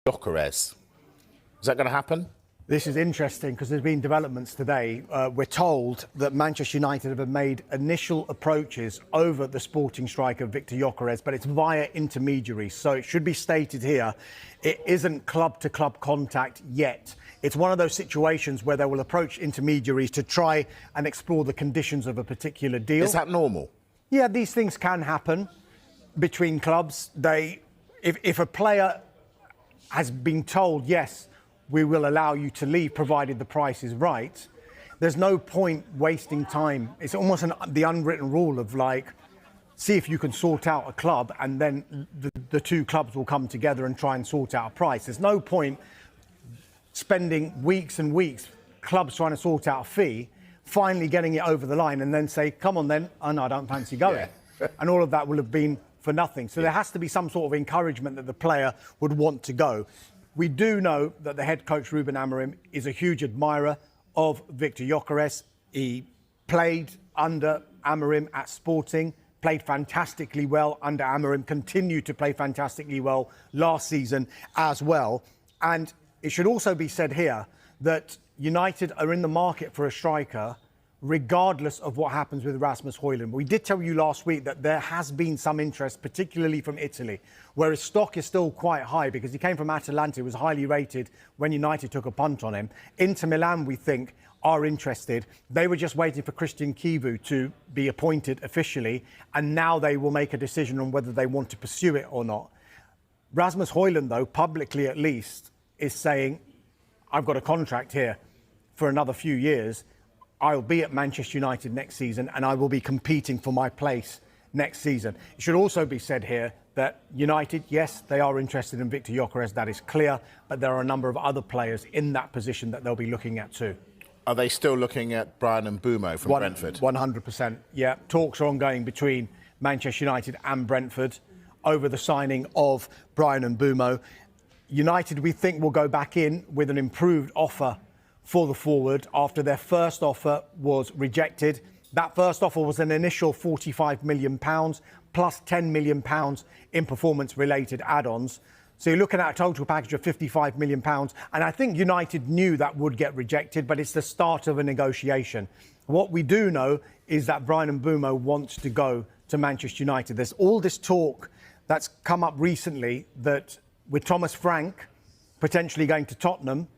Gyökeres. Is that going to happen? This is interesting because there's been developments today. We're told that Manchester United have made initial approaches over the Sporting striker Viktor Gyökeres, but it's via intermediaries. So it should be stated here, it isn't club-to-club contact yet. It's one of those situations where they will approach intermediaries to try and explore the conditions of a particular deal. Is that normal? Yeah, these things can happen between clubs. If a player has been told, yes, we will allow you to leave provided the price is right, there's no point wasting time. It's almost the unwritten rule of, like, see if you can sort out a club and then the two clubs will come together and try and sort out a price. There's no point spending weeks and weeks, clubs trying to sort out a fee, finally getting it over the line and then say, come on then, oh no, I don't fancy going. Yeah. And all of that will have been for nothing. So there has to be some sort of encouragement that the player would want to go. We do know that the head coach, Ruben Amorim, is a huge admirer of Viktor Gyökeres. He played under Amorim at Sporting, played fantastically well under Amorim, continued to play fantastically well last season as well. And it should also be said here that United are in the market for a striker regardless of what happens with Rasmus Højlund. We did tell you last week that there has been some interest, particularly from Italy, where his stock is still quite high because he came from Atalanta, was highly rated when United took a punt on him. Inter Milan, we think, are interested. They were just waiting for Christian Kivu to be appointed officially, and now they will make a decision on whether they want to pursue it or not. Rasmus Højlund, though, publicly at least, is saying, I've got a contract here for another few years. I'll be at Manchester United next season and I will be competing for my place next season. It should also be said here that United, yes, they are interested in Viktor Gyökeres, that is clear, but there are a number of other players in that position that they'll be looking at too. Are they still looking at Bryan Mbeumo from Brentford? 100%, yeah. Talks are ongoing between Manchester United and Brentford over the signing of Bryan Mbeumo. United, we think, will go back in with an improved offer for the forward after their first offer was rejected. That first offer was an initial £45 million plus £10 million in performance-related add-ons. So you're looking at a total package of £55 million. And I think United knew that would get rejected, but it's the start of a negotiation. What we do know is that Bryan Mbeumo wants to go to Manchester United. There's all this talk that's come up recently that with Thomas Frank potentially going to Tottenham,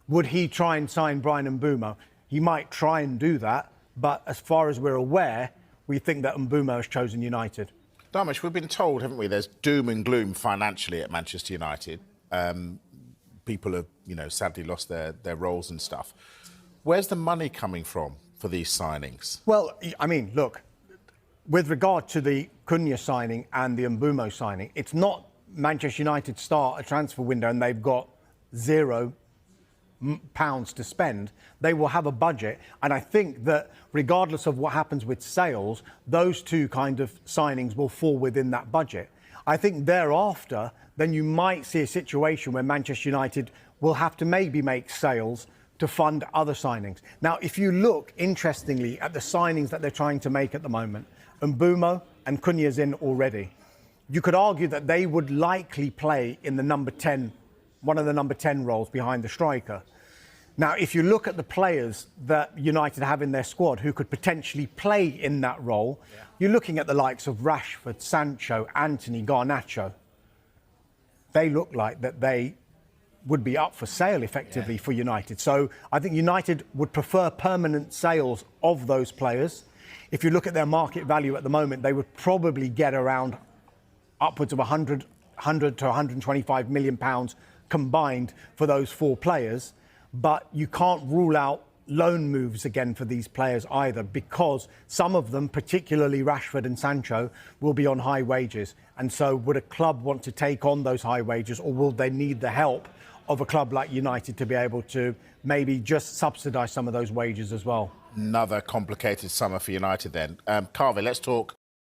would he try and sign Bryan Mbeumo? He might try and do that, but as far as we're aware, we think that Mbeumo has chosen United. Dharmesh, we've been told, haven't we, there's doom and gloom financially at Manchester United. People have, sadly lost their roles and stuff. Where's the money coming from for these signings? Well, I mean, look, with regard to the Cunha signing and the Mbeumo signing, it's not Manchester United start a transfer window and they've got £0 to spend. They will have a budget, and I think that regardless of what happens with sales, those two kind of signings will fall within that budget. I think thereafter, then you might see a situation where Manchester United will have to maybe make sales to fund other signings. Now, if you look, interestingly, at the signings that they're trying to make at the moment, Mbeumo and Cunha's in already. You could argue that they would likely play in the number 10, one of the number 10 roles behind the striker. Now, if you look at the players that United have in their squad who could potentially play in that role, you're looking at the likes of Rashford, Sancho, Antony, Garnacho. They look like that they would be up for sale effectively for United. So I think United would prefer permanent sales of those players. If you look at their market value at the moment, they would probably get around upwards of 100 to 125 million pounds combined for those four players. But you can't rule out loan moves again for these players either, because some of them, particularly Rashford and Sancho, will be on high wages. And so would a club want to take on those high wages, or will they need the help of a club like United to be able to maybe just subsidise some of those wages as well? Another complicated summer for United then. Carvey, let's talk